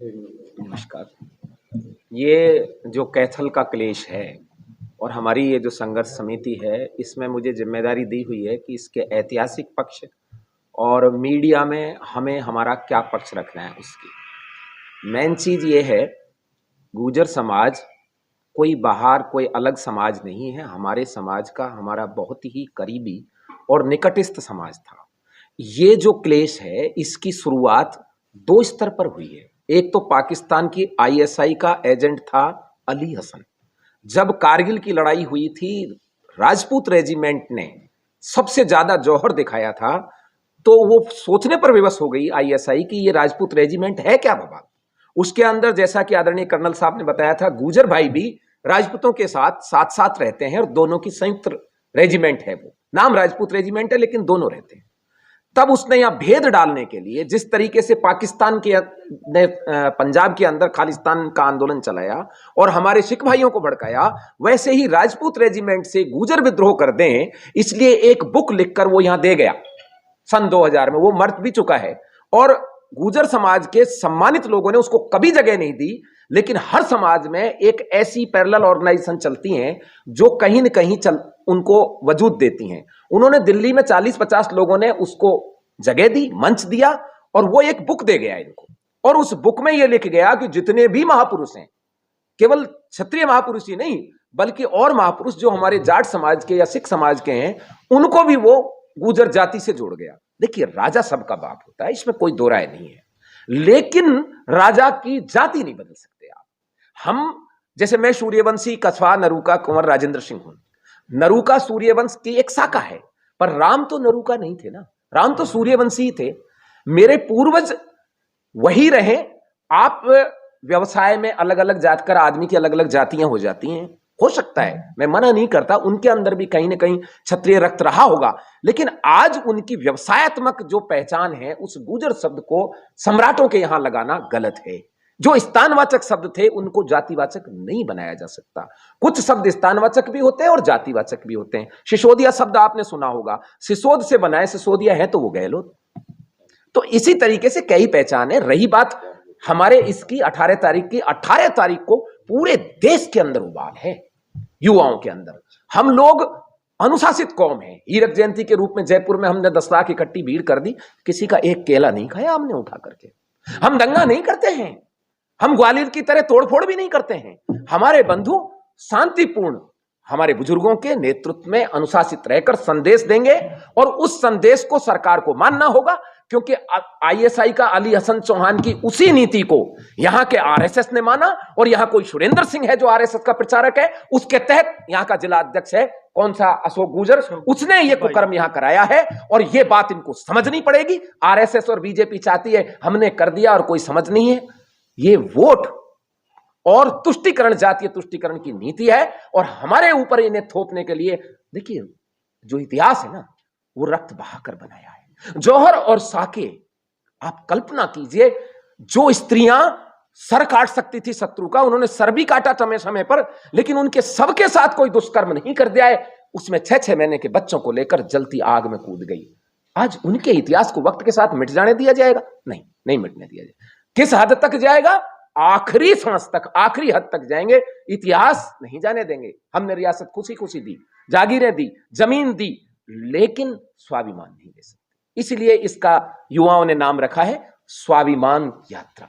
नमस्कार। ये जो कैथल का क्लेश है और हमारी ये जो संघर्ष समिति है, इसमें मुझे जिम्मेदारी दी हुई है कि इसके ऐतिहासिक पक्ष और मीडिया में हमें हमारा क्या पक्ष रखना है। उसकी मेन चीज़ ये है, गुर्जर समाज कोई बाहर कोई अलग समाज नहीं है, हमारे समाज का हमारा बहुत ही करीबी और निकटस्थ समाज था। ये जो क्लेश है, इसकी शुरुआत दो स्तर पर हुई है। एक तो पाकिस्तान की आईएसआई का एजेंट था अली हसन। जब कारगिल की लड़ाई हुई थी, राजपूत रेजिमेंट ने सबसे ज्यादा जौहर दिखाया था, तो वो सोचने पर विवश हो गई आईएसआई कि ये राजपूत रेजिमेंट है क्या बाबा। उसके अंदर, जैसा कि आदरणीय कर्नल साहब ने बताया था, गुर्जर भाई भी राजपूतों के साथ साथ साथ रहते हैं और दोनों की संयुक्त रेजिमेंट है। वो नाम राजपूत रेजिमेंट है लेकिन दोनों रहते हैं। तब उसने यहां भेद डालने के लिए, जिस तरीके से पाकिस्तान के ने पंजाब के अंदर खालिस्तान का आंदोलन चलाया और हमारे सिख भाइयों को भड़काया, वैसे ही राजपूत रेजिमेंट से गुर्जर विद्रोह कर दें, इसलिए एक बुक लिखकर वो यहां दे गया सन 2000 में। वो मर भी चुका है और गुर्जर समाज के सम्मानित लोगों ने उसको कभी जगह नहीं दी। लेकिन हर समाज में एक ऐसी पैरेलल ऑर्गेनाइजेशन चलती हैं जो कहीं न कहीं उनको वजूद देती हैं। उन्होंने दिल्ली में 40-50 लोगों ने उसको जगह दी, मंच दिया और वो एक बुक दे गया इनको। और उस बुक में ये लिख गया कि जितने भी महापुरुष हैं, केवल क्षत्रिय महापुरुष ही नहीं बल्कि और महापुरुष जो हमारे जाट समाज के या सिख समाज के हैं, उनको भी वो गुर्जर जाति से जोड़ गया। देखिए, राजा सबका बाप होता है, इसमें कोई दो राय नहीं है, लेकिन राजा की जाति नहीं बदल सकते आप। हम जैसे, मैं सूर्यवंशी कछवा नरूका कुंवर राजेंद्र सिंह हूं। नरूका सूर्यवंश की एक शाखा है, पर राम तो नरूका नहीं थे ना, राम तो सूर्यवंशी ही थे। मेरे पूर्वज वही रहे। आप व्यवसाय में अलग अलग जातकर आदमी की अलग अलग जातियां हो जाती हैं, हो सकता है, मैं मना नहीं करता, उनके अंदर भी कहीं ना कहीं क्षत्रिय रक्त रहा होगा। लेकिन आज उनकी व्यवसायत्मक जो पहचान है, उस गुर्जर शब्द को सम्राटों के यहां लगाना गलत है। जो स्थानवाचक शब्द थे उनको जातिवाचक नहीं बनाया जा सकता। कुछ शब्द स्थानवाचक भी होते हैं और जातिवाचक भी होते हैं। सिसोदिया शब्द आपने सुना होगा, सिसोद से बनाए, सिसोदिया है तो वो गहलोत। तो इसी तरीके से कई पहचान है। रही बात हमारे इसकी 18 तारीख की, 18 तारीख को पूरे देश के अंदर उबाल है, युवाओं के अंदर। हम लोग अनुशासित कौम है। हीरक जयंती के रूप में जयपुर में हमने 10 लाख इकट्ठी भीड़ कर दी, किसी का एक केला नहीं खाया हमने उठा करके। हम दंगा नहीं करते हैं, हम ग्वालियर की तरह तोड़फोड़ भी नहीं करते हैं। हमारे बंधु शांतिपूर्ण हमारे बुजुर्गों के नेतृत्व में अनुशासित रहकर संदेश देंगे और उस संदेश को सरकार को मानना होगा, क्योंकि आईएसआई का अली हसन चौहान की उसी नीति को यहां के आरएसएस ने माना। और यहां कोई सुरेंद्र सिंह है जो आरएसएस का प्रचारक है, उसके तहत यहां का जिला अध्यक्ष है कौन सा, अशोक गुर्जर, उसने ये कुकर्म यहां कराया है। और ये बात इनको समझनी पड़ेगी। आरएसएस और बीजेपी चाहती है हमने कर दिया और कोई समझ नहीं है। ये वोट और तुष्टीकरण, जातीय तुष्टीकरण की नीति है और हमारे ऊपर इन्हें थोपने के लिए, देखिए जो इतिहास है ना, वो रक्त बहाकर बनाया है। जौहर और साके, आप कल्पना कीजिए, जो स्त्रियां सर काट सकती थी शत्रु का, उन्होंने सर भी काटा समय समय पर, लेकिन उनके सबके साथ कोई दुष्कर्म नहीं कर दिया है। उसमें 6-6 महीने के बच्चों को लेकर जलती आग में कूद गई। आज उनके इतिहास को वक्त के साथ मिट जाने दिया जाएगा? नहीं, नहीं मिटने दिया जाएगा। किस हद तक जाएगा? आखिरी सांस तक, आखिरी हद तक जाएंगे। इतिहास नहीं जाने देंगे। हमने रियासत खुशी खुशी दी, जागीरें दी, जमीन दी, लेकिन स्वाभिमान नहीं दे सकते। इसलिए इसका युवाओं ने नाम रखा है स्वाभिमान यात्रा।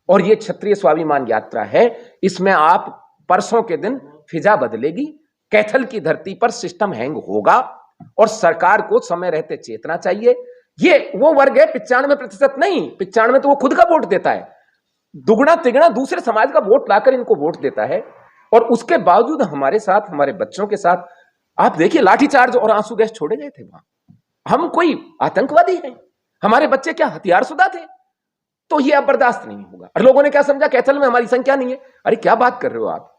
और ये क्षत्रिय स्वाभिमान यात्रा है। इसमें आप परसों के दिन फिजा बदलेगी, कैथल की धरती पर सिस्टम हैंग होगा और सरकार को समय रहते चेतना चाहिए। ये वो वर्ग है 95% नहीं, 95 तो वो खुद का वोट देता है, दुगना तिगना दूसरे समाज का वोट लाकर इनको वोट देता है। और उसके बावजूद हमारे साथ, हमारे बच्चों के साथ, आप देखिए लाठीचार्ज और आंसू गैस छोड़े गए थे वहां। हम कोई आतंकवादी हैं? हमारे बच्चे क्या हथियारशुदा थे? तो ये अब बर्दाश्त नहीं होगा। और लोगों ने क्या समझा, कैथल में हमारी संख्या नहीं है। अरे क्या बात कर रहे हो आप?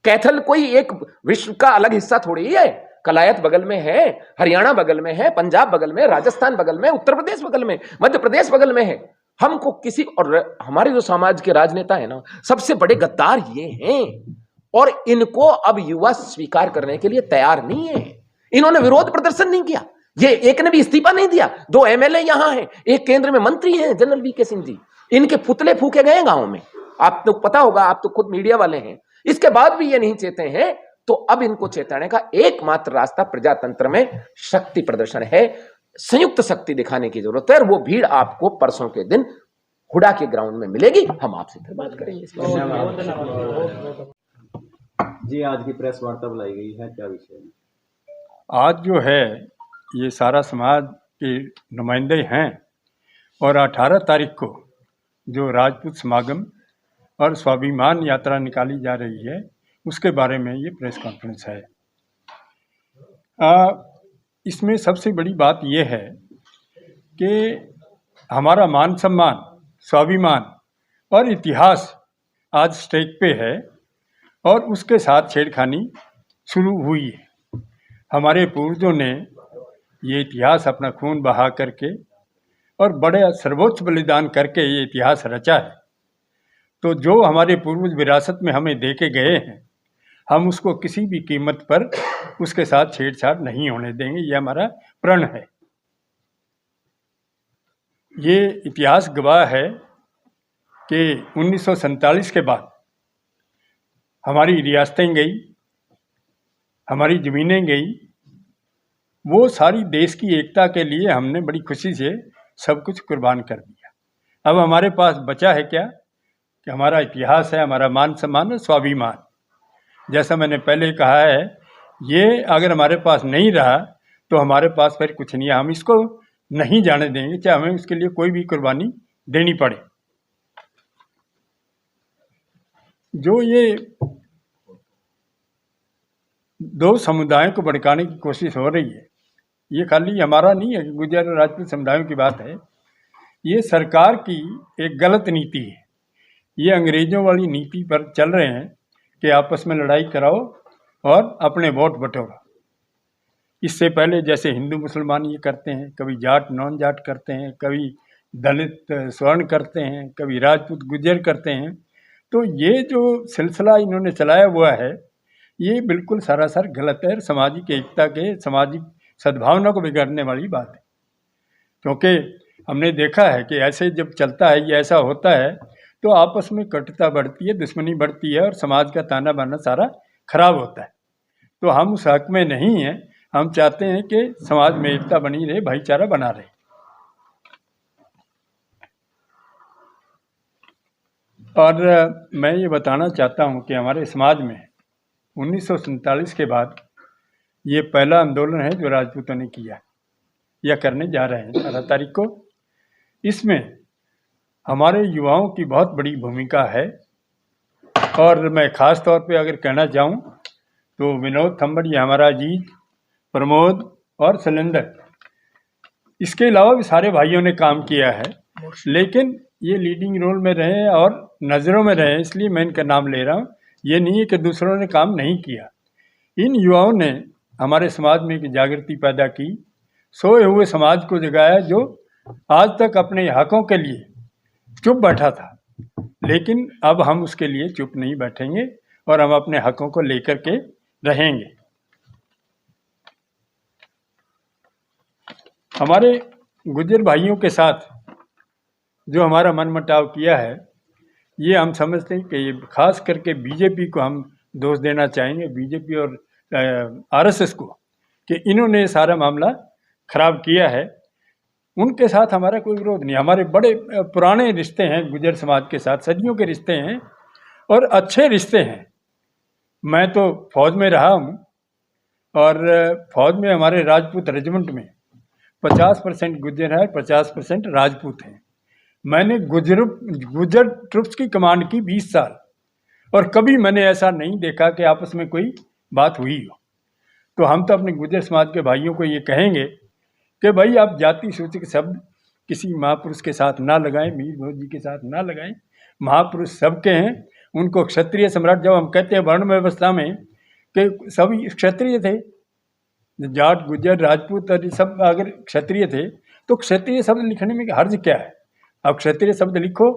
कैथल कोई एक विश्व का अलग हिस्सा थोड़ी है। कलायत बगल में है, हरियाणा बगल में है, पंजाब बगल में, राजस्थान बगल में, उत्तर प्रदेश बगल में, मध्य प्रदेश बगल में है। हमको किसी, और हमारे जो समाज के राजनेता है ना, सबसे बड़े गद्दार ये हैं और इनको अब युवा स्वीकार करने के लिए तैयार नहीं है। इन्होंने विरोध प्रदर्शन नहीं किया, ये एक ने भी इस्तीफा नहीं दिया। 2 एमएलए यहां हैं, एक केंद्र में मंत्री हैं जनरल वीके सिंह जी, इनके पुतले फूके गए गांव में, आप तो पता होगा, आप तो खुद मीडिया वाले हैं। इसके बाद भी ये नहीं चेते हैं, तो अब इनको चेताने का एकमात्र रास्ता प्रजातंत्र में शक्ति प्रदर्शन है, संयुक्त शक्ति दिखाने की जरूरत है। और वो भीड़ आपको परसों के दिन हुडा के ग्राउंड में मिलेगी। हम आपसे फिर बात करेंगे जी। आज की प्रेस वार्ता बुलाई गई है, क्या विषय है? आज जो है ये सारा समाज के नुमाइंदे हैं और 18 तारीख को जो राजपूत समागम और स्वाभिमान यात्रा निकाली जा रही है उसके बारे में ये प्रेस कॉन्फ्रेंस है। इसमें सबसे बड़ी बात ये है कि हमारा मान सम्मान, स्वाभिमान और इतिहास आज स्टेक पे है और उसके साथ छेड़खानी शुरू हुई है। हमारे पूर्वजों ने ये इतिहास अपना खून बहा करके और बड़े सर्वोच्च बलिदान करके ये इतिहास रचा है। तो जो हमारे पूर्वज विरासत में हमें दे के गए हैं, हम उसको किसी भी कीमत पर उसके साथ छेड़छाड़ नहीं होने देंगे, ये हमारा प्रण है। ये इतिहास गवाह है कि 1947 के बाद हमारी रियासतें गई, हमारी ज़मीनें गई, वो सारी देश की एकता के लिए हमने बड़ी खुशी से सब कुछ कुर्बान कर दिया। अब हमारे पास बचा है क्या कि हमारा इतिहास है, हमारा मान सम्मान और स्वाभिमान। जैसा मैंने पहले कहा है, ये अगर हमारे पास नहीं रहा तो हमारे पास फिर कुछ नहीं है। हम इसको नहीं जाने देंगे, चाहे हमें उसके लिए कोई भी कुर्बानी देनी पड़े। जो ये 2 समुदायों को भड़काने की कोशिश हो रही है, ये खाली हमारा नहीं है कि गुर्जर और राजपूत समुदायों की बात है, ये सरकार की एक गलत नीति है। ये अंग्रेजों वाली नीति पर चल रहे हैं कि आपस में लड़ाई कराओ और अपने वोट बटोरो। इससे पहले जैसे हिंदू मुसलमान ये करते हैं, कभी जाट नॉन जाट करते हैं, कभी दलित स्वर्ण करते हैं, कभी राजपूत गुर्जर करते हैं। तो ये जो सिलसिला इन्होंने चलाया हुआ है, ये बिल्कुल सरासर गलत है, सामाजिक एकता के, सामाजिक सद्भावना को बिगाड़ने वाली बात है। क्योंकि हमने देखा है कि ऐसे जब चलता है, ये ऐसा होता है, तो आपस में कटुता बढ़ती है, दुश्मनी बढ़ती है और समाज का ताना बाना सारा खराब होता है। तो हम उस हक में नहीं हैं। हम चाहते हैं कि समाज में एकता बनी रहे, भाईचारा बना रहे। और मैं ये बताना चाहता हूँ कि हमारे समाज में 1947 के बाद ये पहला आंदोलन है जो राजपूतों ने किया या करने जा रहे हैं 18 तारीख को। इसमें हमारे युवाओं की बहुत बड़ी भूमिका है और मैं ख़ास तौर पे अगर कहना चाहूँ तो विनोद थंबड़, ये हमारा अजीत, प्रमोद और शैलेंद्र, इसके अलावा भी सारे भाइयों ने काम किया है, लेकिन ये लीडिंग रोल में रहे और नज़रों में रहे, इसलिए मैं इनका नाम ले रहा हूँ। ये नहीं है कि दूसरों ने काम नहीं किया। इन युवाओं ने हमारे समाज में एक जागृति पैदा की, सोए हुए समाज को जगाया जो आज तक अपने हकों के लिए चुप बैठा था। लेकिन अब हम उसके लिए चुप नहीं बैठेंगे और हम अपने हकों को लेकर के रहेंगे। हमारे गुर्जर भाइयों के साथ जो हमारा मनमुटाव किया है, ये हम समझते हैं कि ये खास करके बीजेपी को हम दोष देना चाहेंगे, बीजेपी और आरएसएस को, कि इन्होंने सारा मामला खराब किया है। उनके साथ हमारा कोई विरोध नहीं। हमारे बड़े पुराने रिश्ते हैं गुर्जर समाज के साथ, सदियों के रिश्ते हैं और अच्छे रिश्ते हैं। मैं तो फौज में रहा हूँ और फौज में हमारे राजपूत रेजिमेंट में 50% गुर्जर है, 50% राजपूत हैं। मैंने गुर्जर ट्रुप्स की कमांड की 20 साल और कभी मैंने ऐसा नहीं देखा कि आपस में कोई बात हुई हो। तो हम तो अपने गुर्जर समाज के भाइयों को ये कहेंगे कि भाई आप जाति सूचक शब्द किसी महापुरुष के साथ ना लगाएं, मीर भोज जी के साथ ना लगाएं। महापुरुष सबके हैं। उनको क्षत्रिय सम्राट, जब हम कहते हैं वर्ण व्यवस्था में कि सभी क्षत्रिय थे, जाट गुर्जर राजपूत और सब अगर क्षत्रिय थे, तो क्षत्रिय शब्द लिखने में हर्ज क्या है? अब क्षत्रिय शब्द लिखो।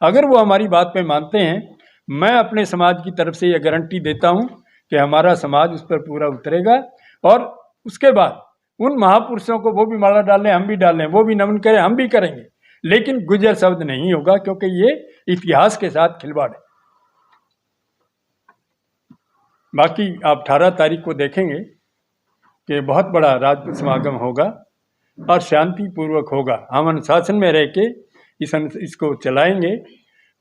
अगर वो हमारी बात पे मानते हैं, मैं अपने समाज की तरफ से ये गारंटी देता हूँ कि हमारा समाज उस पर पूरा उतरेगा और उसके बाद उन महापुरुषों को वो भी माला डालें, हम भी डालें, वो भी नमन करें, हम भी करेंगे, लेकिन गुर्जर शब्द नहीं होगा, क्योंकि ये इतिहास के साथ खिलवाड़ है। बाकी आप 18 तारीख को देखेंगे कि बहुत बड़ा राजपूत समागम होगा और शांतिपूर्वक होगा। हम अनुशासन में रह के इसको चलाएंगे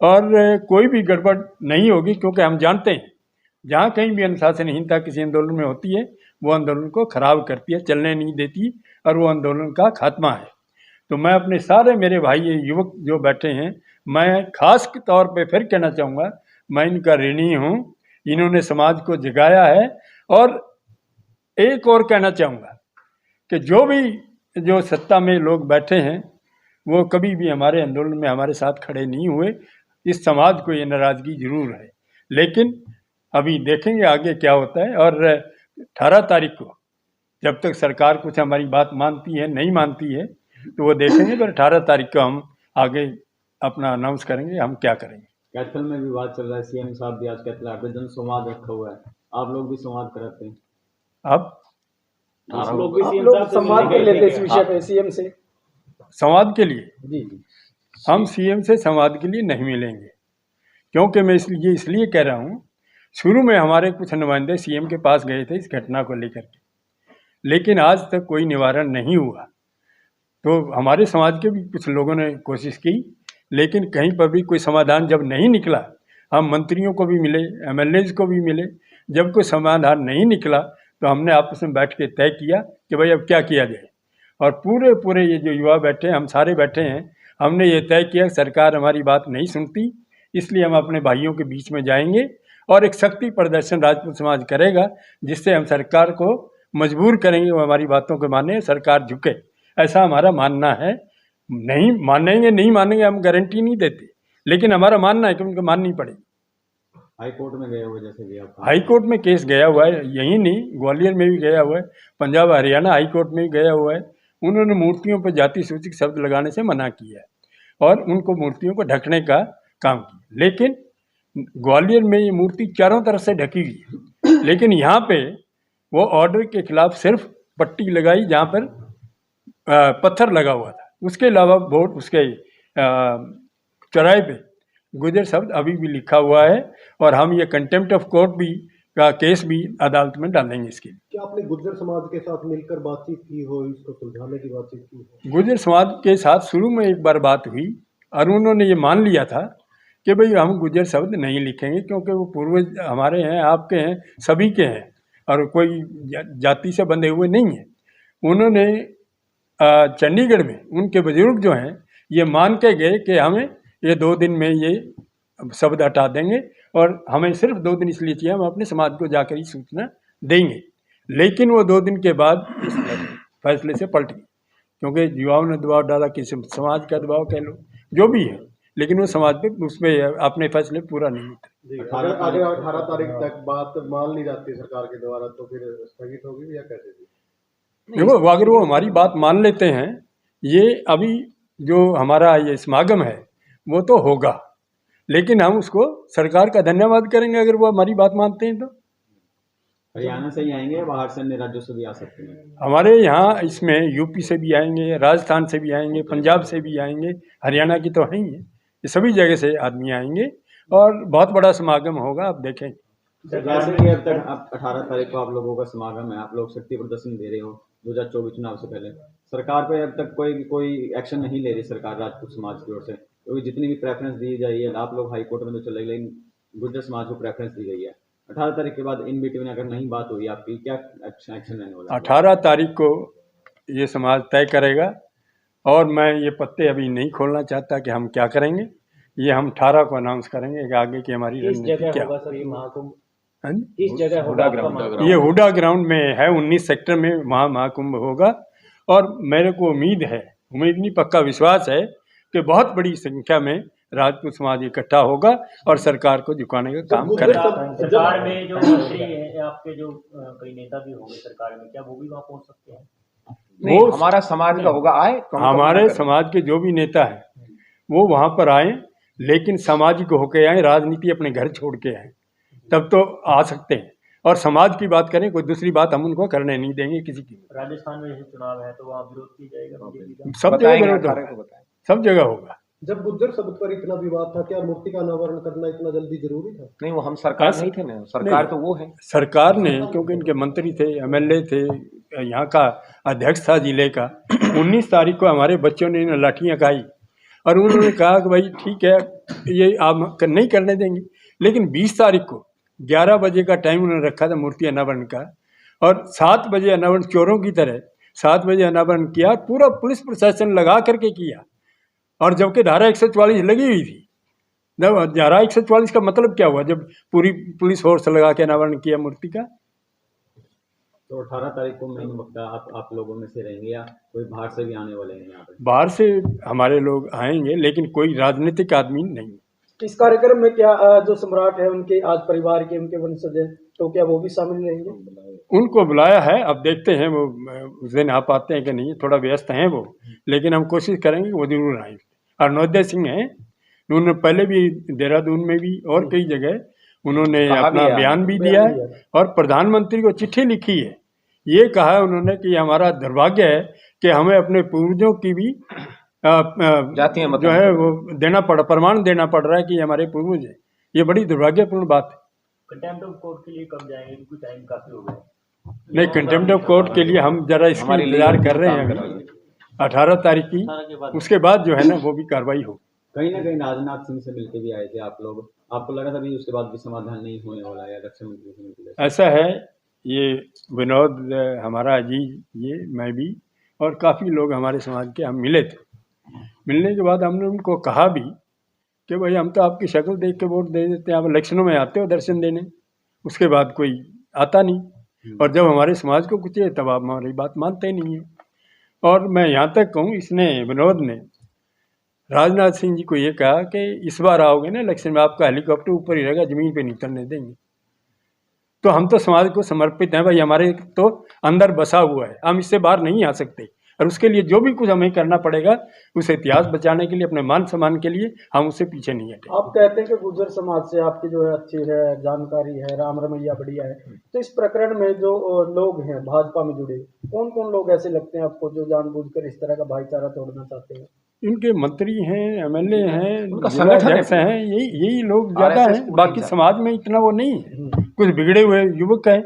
और कोई भी गड़बड़ नहीं होगी, क्योंकि हम जानते हैं जहाँ कहीं भी अनुशासनहीनता किसी आंदोलन में होती है, वो आंदोलन को खराब करती है, चलने नहीं देती, और वो आंदोलन का खात्मा है। तो मैं अपने सारे मेरे भाई युवक जो बैठे हैं, मैं खास तौर पे फिर कहना चाहूँगा, मैं इनका ऋणी हूँ, इन्होंने समाज को जगाया है। और एक और कहना चाहूँगा कि जो सत्ता में लोग बैठे हैं, वो कभी भी हमारे आंदोलन में हमारे साथ खड़े नहीं हुए। इस समाज को ये नाराज़गी जरूर है, लेकिन अभी देखेंगे आगे क्या होता है। और 18 तारीख को जब तक सरकार कुछ हमारी बात मानती है नहीं मानती है, तो वो देखेंगे। पर 18 तारीख को हम आगे अपना अनाउंस करेंगे हम क्या करेंगे। कैथल में विवाद चल रहा है, सीएम साहब भी आज कैथल हाट पे जन संवाद रखा हुआ है, आप लोग भी संवाद कराते हैं? आप लोग भी आप सीएम लोग साहब से संवाद मिलने कर गए लेते थे इस क्या? विषय पे सीएम से? संवाद के लिए जी हम सीएम से संवाद के लिए नहीं मिलेंगे, क्योंकि मैं इसलिए कह रहा हूँ, शुरू में हमारे कुछ नुमाइंदे सीएम के पास गए थे इस घटना को लेकर के, लेकिन आज तक कोई निवारण नहीं हुआ। तो हमारे समाज के भी कुछ लोगों ने कोशिश की, लेकिन कहीं पर भी कोई समाधान जब नहीं निकला, हम मंत्रियों को भी मिले, एमएलएज को भी मिले, जब कोई समाधान नहीं निकला तो हमने आपस में बैठ के तय किया कि भाई अब क्या किया जाए। और पूरे ये जो युवा बैठे हैं, हम सारे बैठे हैं, हमने ये तय किया सरकार हमारी बात नहीं सुनती, इसलिए हम अपने भाइयों के बीच में जाएंगे और एक शक्ति प्रदर्शन राजपूत समाज करेगा, जिससे हम सरकार को मजबूर करेंगे वो हमारी बातों को माने, सरकार झुके। ऐसा हमारा मानना है। नहीं मानेंगे हम गारंटी नहीं देते, लेकिन हमारा मानना है कि उनको माननी पड़ेगी। हाई कोर्ट में गए हुए जैसे भी आप हाई कोर्ट में केस गया हुआ है, यही नहीं ग्वालियर में भी गया हुआ है, पंजाब हरियाणा हाई कोर्ट में भी गया हुआ है। उन्होंने मूर्तियों पर जाति सूचक शब्द लगाने से मना किया है और उनको मूर्तियों को ढकने का काम किया। लेकिन ग्वालियर में ये मूर्ति चारों तरफ से ढकी हुई है, लेकिन यहाँ पे वो ऑर्डर के खिलाफ सिर्फ पट्टी लगाई जहाँ पर पत्थर लगा हुआ था, उसके अलावा बोर्ड उसके चौराहे पे गुर्जर शब्द अभी भी लिखा हुआ है। और हम ये कंटेम्प्ट ऑफ कोर्ट भी का केस भी अदालत में डालेंगे इसके लिए। क्या आपने गुर्जर समाज के साथ मिलकर बातचीत की हो, इसको सुलझाने की बातचीत की हो? गुर्जर समाज के साथ शुरू में एक बार बात हुई और उन्होंने ये मान लिया था कि भाई हम गुर्जर शब्द नहीं लिखेंगे, क्योंकि वो पूर्वज हमारे हैं, आपके हैं, सभी के हैं और कोई जाति से बंधे हुए नहीं हैं। उन्होंने चंडीगढ़ में उनके बुजुर्ग जो हैं ये मान के गए कि हमें ये 2 दिन में ये शब्द हटा देंगे और हमें सिर्फ 2 दिन इसलिए चाहिए, हम अपने समाज को जाकर ही सूचना देंगे। लेकिन वो 2 दिन के बाद इस फैसले से पलट गई, क्योंकि युवाओं ने दबाव डाला, किसी समाज का दबाव कह लो जो भी है, लेकिन वो समाज पे उसमें अपने फैसले पूरा नहीं होते। अगर आगे 18 तारीख तक बात मान ली जाती है सरकार के द्वारा, तो फिर स्थगित होगी या कैसे? देखो, अगर वो हमारी बात मान लेते हैं, ये अभी जो हमारा ये समागम है वो तो होगा, लेकिन हम उसको सरकार का धन्यवाद करेंगे अगर वो हमारी बात मानते हैं। तो हरियाणा से ही आएंगे, बाहर से अन्य राज्यों से भी आ सकते हैं? हमारे यहाँ इसमें यूपी से भी आएंगे, राजस्थान से भी आएंगे, पंजाब से भी आएंगे, हरियाणा की तो है ही है, ये सभी जगह से आदमी आएंगे और बहुत बड़ा समागम होगा, आप देखेंगे। जैसे कि अब तक 18 तारीख को आप लोगों का समागम है, आप लोग शक्ति प्रदर्शन दे रहे हो 2024 चुनाव से पहले, सरकार पे अब तक कोई एक्शन नहीं ले रही सरकार राजपूत समाज की ओर से, क्योंकि जितनी भी प्रेफरेंस दी जाए है, आप लोग हाई कोर्ट में तो चले गए, लेकिन गुर्जर समाज को प्रेफरेंस दी गई है। 18 तारीख के बाद इन बिटवीन अगर नहीं बात हुई आपकी, क्या एक्शन लेने वाला? 18 तारीख को ये समाज तय करेगा और मैं ये पत्ते अभी नहीं खोलना चाहता कि हम क्या करेंगे, ये हम 18 को अनाउंस करेंगे कि आगे की हमारी रणनीति क्या होगा सर ये महाकुंभ? हाँ जी? इस जगह होगा आपका महाकुंभ? ये हुडा ग्राउंड में है, 19 सेक्टर में वहाँ महाकुंभ होगा। और मेरे को उम्मीद नहीं पक्का विश्वास है कि बहुत बड़ी संख्या में राजपूत समाज इकट्ठा होगा और सरकार को झुकाने का काम करेगा। सरकार में जो मंत्री हैं आपके, जो कई नेता भी होंगे सरकार में, क्या वो भी वहाँ पहुँच सकते हैं? नहीं, हमारा समाज का होगा, आए तो हम हमारे करेंगे। समाज के जो भी नेता हैं वो वहाँ पर आए, लेकिन सामाजिक होके आए, राजनीति अपने घर छोड़ के आए, तब तो आ सकते हैं। और समाज की बात करें, कोई दूसरी बात हम उनको करने नहीं देंगे किसी की। राजस्थान में जैसे चुनाव है तो वहाँ विरोध किया जाएगा बीजेपी का? सब जगह बताएंगे, विरोध 18 होगा, को बताएं। सब जगह होगा। जब गुज्जर शब्द पर इतना विवाद था, क्या मूर्ति का अनावरण करना इतना जल्दी जरूरी था? नहीं, वो हम सरकार नहीं थे ना, सरकार तो वो है। सरकार ने, क्योंकि इनके मंत्री थे, एमएलए थे, यहाँ का अध्यक्ष था जिले का, 19 तारीख को हमारे बच्चों ने लाठियाँ खाई और उन्होंने कहा कि भाई ठीक है ये आप नहीं करने देंगे, लेकिन 20 तारीख को 11 बजे का टाइम उन्होंने रखा था मूर्ति अनावरण का, और 7 बजे अनावरण, चोरों की तरह 7 बजे अनावरण किया, पूरा पुलिस प्रशासन लगा करके किया, और जबकि धारा 144 लगी हुई थी। जब धारा 144 का मतलब क्या हुआ, जब पूरी पुलिस फोर्स लगा के अनावरण किया मूर्ति का। तो 18 तारीख को मेन वक्ता आप लोगों में से रहेंगे या कोई बाहर से भी आने वाले हैं यहाँ पे? बाहर से हमारे लोग आएंगे, लेकिन कोई राजनीतिक आदमी नहीं। इस कार्यक्रम में क्या जो सम्राट है उनके आज परिवार के, उनके वंशज हैं, तो क्या वो भी शामिल रहेंगे? उनको बुलाया है, अब देखते हैं वो उस दिन आ पाते हैं कि नहीं, थोड़ा व्यस्त हैं वो, लेकिन हम कोशिश करेंगे वो जरूर आएंगे। और नवोदय सिंह हैं, उन्होंने पहले भी देहरादून में भी और कई जगह उन्होंने अपना बयान भी दिया है, और प्रधानमंत्री को चिट्ठी लिखी है, ये कहा है उन्होंने कि हमारा दुर्भाग्य है कि हमें अपने पूर्वजों की भी जातियां जो है वो देना प्रमाण देना पड़ रहा है कि हमारे पूर्वज है। ये बड़ी दुर्भाग्यपूर्ण बात है। कंटेम्प्ट ऑफ कोर्ट के लिए कब जाएंगे, क्योंकि टाइम काफी हो गया? नहीं, कंटेम्प्ट ऑफ कोर्ट के लिए हम जरा इसका इंतजार कर रहे हैं अभी 18 तारीख की, उसके बाद जो है ना वो भी कार्रवाई हो। कहीं ना कहीं राजनाथ सिंह से मिलके भी आए थे आप लोग, आपको लगा था भी उसके बाद भी समाधान नहीं होने वाला है रक्षा मंत्री से मिलकर? ऐसा है, ये विनोद हमारा अजीज, ये मैं भी और काफ़ी लोग हमारे समाज के हम मिले थे। मिलने के बाद हमने उनको कहा भी कि भाई हम तो आपकी शक्ल देख के वोट दे देते हैं, आप इलेक्शनों में आते हो दर्शन देने, उसके बाद कोई आता नहीं, और जब हमारे समाज को कुछ है तब आप हमारी बात मानते ही नहीं है। और मैं यहाँ तक कहूँ, इसने विनोद ने राजनाथ सिंह जी को ये कहा कि इस बार आओगे ना इलेक्शन में, आपका हेलीकॉप्टर ऊपर ही रहेगा, ज़मीन पे नहीं उतरने देंगे। तो हम तो समाज को समर्पित हैं भाई, हमारे तो अंदर बसा हुआ है, हम इससे बाहर नहीं आ सकते, और उसके लिए जो भी कुछ हमें करना पड़ेगा, उस इतिहास बचाने के लिए, अपने मान सम्मान के लिए, हम उससे पीछे नहीं हटेंगे। आप कहते हैं कि गुर्जर समाज से आपकी जो है अच्छी है, जानकारी है, राम रमैया बढ़िया है, तो इस प्रकरण में जो लोग हैं भाजपा में जुड़े, कौन कौन लोग ऐसे लगते हैं आपको जो जानबूझकर इस तरह का भाईचारा तोड़ना चाहते हैं? इनके मंत्री हैं, एमएलए हैं, उनका संगठन अध्यक्ष हैं, यही लोग ज़्यादा हैं, बाकी समाज में इतना वो नहीं है। कुछ बिगड़े हुए युवक हैं,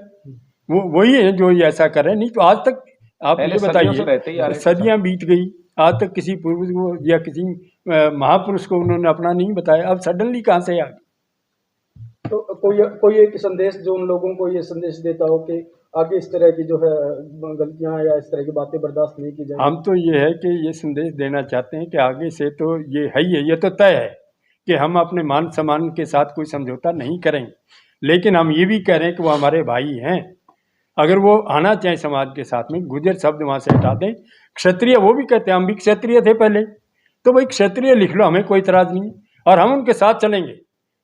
वो वही है जो ये ऐसा कर रहे हैं। नहीं तो आज तक आप मुझे बताइए, सदियां बीत गई, आज तक किसी पूर्वज को या किसी महापुरुष को उन्होंने अपना नहीं बताया, अब सडनली कहाँ से आ गए? तो कोई एक संदेश जो उन लोगों को ये संदेश देता हो कि आगे इस तरह की जो है गलतियां या इस तरह की बातें बर्दाश्त नहीं की जाए? हम तो ये है कि ये संदेश देना चाहते हैं कि आगे से तो ये है ही है, ये तो तय है कि हम अपने मान सम्मान के साथ कोई समझौता नहीं करेंगे, लेकिन हम ये भी कह रहे हैं कि वो हमारे भाई हैं, अगर वो आना चाहें समाज के साथ में, गुर्जर शब्द वहाँ से हटा दें। क्षत्रिय, वो भी कहते हैं हम भी क्षत्रिय थे पहले, तो भाई क्षत्रिय लिख लो, हमें कोई इतराज़ नहीं, और हम उनके साथ चलेंगे,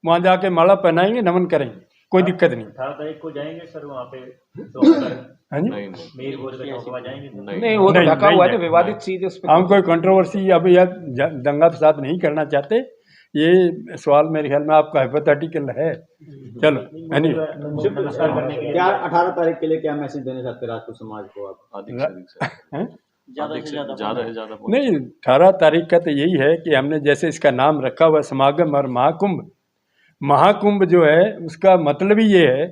वहाँ जाके माला पहनाएंगे, नमन करेंगे, कोई दिक्कत नहीं। 18 तारीख को जाएंगे सर वहाँ पे? हाँ जी, मेयर बोर्ड का चौक जाएंगे? नहीं, वो तो ढका हुआ है, विवादित चीज है, उस पर हम कोई कंट्रोवर्सी अभी या दंगा फसाद नहीं करना चाहते। ये सवाल मेरे ख्याल में आपका हाइपोथेटिकल है। चलो, नमस्कार करने के लिए क्या 18 तारीख के लिए क्या मैसेज देना चाहते हैं राजपूत समाज को आप? ज्यादा से ज्यादा नहीं, 18 तारीख का तो यही है कि हमने जैसे इसका नाम रखा हुआ समागम और महाकुंभ, महाकुंभ जो है उसका मतलब ही ये है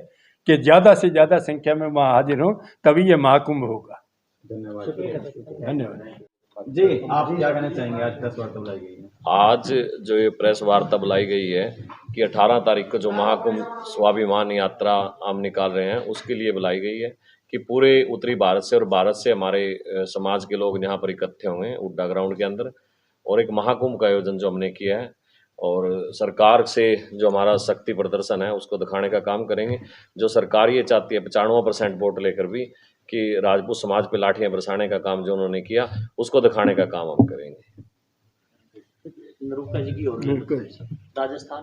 कि ज़्यादा से ज़्यादा संख्या में वहाँ हाजिर हो, तभी ये महाकुंभ होगा। धन्यवाद जी। आप क्या कहना चाहेंगे? आज प्रेस वार्ता बुलाई गई है, आज जो ये प्रेस वार्ता बुलाई गई है कि 18 तारीख को जो महाकुंभ स्वाभिमान यात्रा हम निकाल रहे हैं, उसके लिए बुलाई गई है कि पूरे उत्तरी भारत से और भारत से हमारे समाज के लोग यहाँ पर इकट्ठे हुए हैं उड्डा ग्राउंड के अंदर, और एक महाकुंभ का आयोजन जो हमने किया है, और सरकार से जो हमारा शक्ति प्रदर्शन है उसको दिखाने का काम करेंगे। जो सरकार ये चाहती है 95% वोट लेकर भी कि राजपूत समाज पे लाठियां बरसाने का काम जो उन्होंने किया, उसको दिखाने का काम हम करेंगे। नरुका जी की होगी राजस्थान